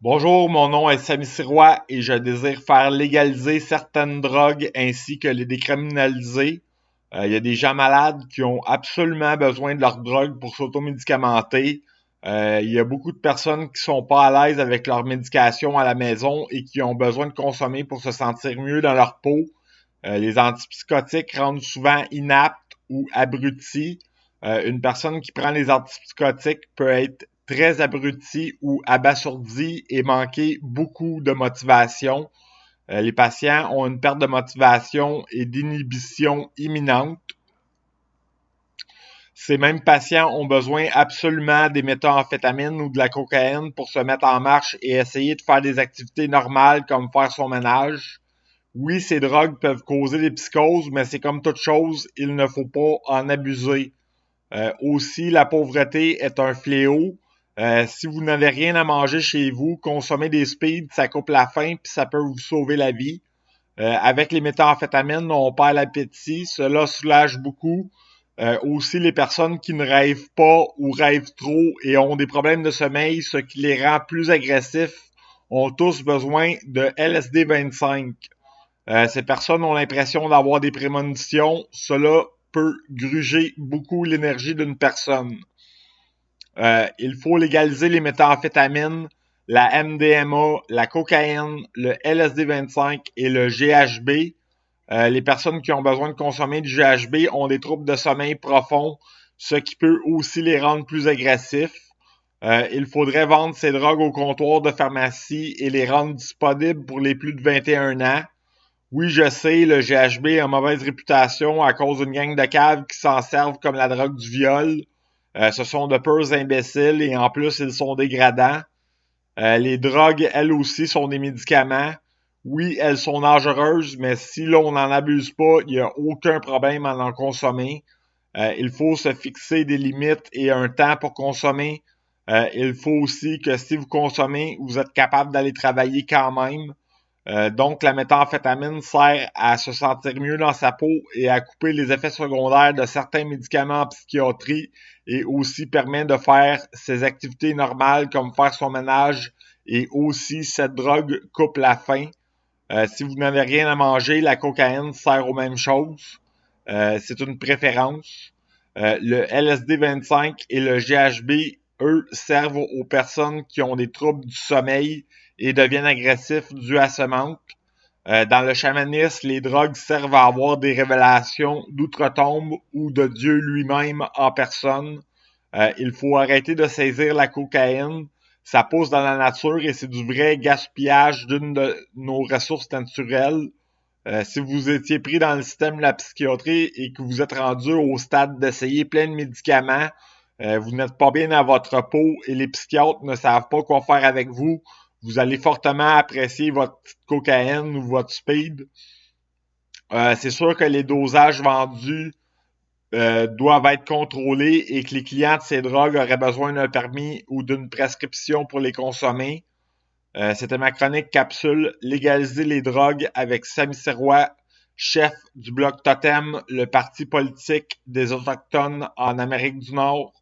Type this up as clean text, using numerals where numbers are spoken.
Bonjour, mon nom est Samy Sirois et je désire faire légaliser certaines drogues ainsi que les décriminaliser. Il y a des gens malades qui ont absolument besoin de leur drogue pour s'automédicamenter. Il y a beaucoup de personnes qui sont pas à l'aise avec leur médication à la maison et qui ont besoin de consommer pour se sentir mieux dans leur peau. Les antipsychotiques rendent souvent inaptes ou abrutis. Une personne qui prend les antipsychotiques peut être très abruti ou abasourdi et manquer beaucoup de motivation. Les patients ont une perte de motivation et d'inhibition imminente. Ces mêmes patients ont besoin absolument des méthamphétamines ou de la cocaïne pour se mettre en marche et essayer de faire des activités normales comme faire son ménage. Oui, ces drogues peuvent causer des psychoses, mais c'est comme toute chose, il ne faut pas en abuser. Aussi, la pauvreté est un fléau. Si vous n'avez rien à manger chez vous, consommez des speeds, ça coupe la faim puis ça peut vous sauver la vie. Avec les méthamphétamines, on perd l'appétit, cela soulage beaucoup. Aussi, les personnes qui ne rêvent pas ou rêvent trop et ont des problèmes de sommeil, ce qui les rend plus agressifs, ont tous besoin de LSD 25. Ces personnes ont l'impression d'avoir des prémonitions. Cela peut gruger beaucoup l'énergie d'une personne. Il faut légaliser les méthamphétamines, la MDMA, la cocaïne, le LSD 25 et le GHB. Les personnes qui ont besoin de consommer du GHB ont des troubles de sommeil profonds, ce qui peut aussi les rendre plus agressifs. Il faudrait vendre ces drogues au comptoir de pharmacie et les rendre disponibles pour les plus de 21 ans. Oui, je sais, le GHB a mauvaise réputation à cause d'une gang de caves qui s'en servent comme la drogue du viol. Ce sont de purs imbéciles et en plus, ils sont dégradants. Les drogues, elles aussi, sont des médicaments. Oui, elles sont dangereuses, mais si l'on n'en abuse pas, il n'y a aucun problème à en consommer. Il faut se fixer des limites et un temps pour consommer. Il faut aussi que si vous consommez, vous êtes capable d'aller travailler quand même. Donc, la méthamphétamine sert à se sentir mieux dans sa peau et à couper les effets secondaires de certains médicaments en psychiatrie et aussi permet de faire ses activités normales comme faire son ménage et aussi cette drogue coupe la faim. Si vous n'avez rien à manger, la cocaïne sert aux mêmes choses. C'est une préférence. Le LSD 25 et le GHB, eux, servent aux personnes qui ont des troubles du sommeil et deviennent agressifs dû à ce manque. Dans le chamanisme, les drogues servent à avoir des révélations d'outre-tombe ou de Dieu lui-même en personne. Il faut arrêter de saisir la cocaïne. Ça pousse dans la nature et c'est du vrai gaspillage d'une de nos ressources naturelles. Si vous étiez pris dans le système de la psychiatrie et que vous êtes rendu au stade d'essayer plein de médicaments, vous n'êtes pas bien à votre peau et les psychiatres ne savent pas quoi faire avec vous, vous allez fortement apprécier votre petite cocaïne ou votre speed. C'est sûr que les dosages vendus doivent être contrôlés et que les clients de ces drogues auraient besoin d'un permis ou d'une prescription pour les consommer. C'était ma chronique capsule Légaliser les drogues avec Samy Sirois, chef du Bloc Totem, le parti politique des Autochtones en Amérique du Nord.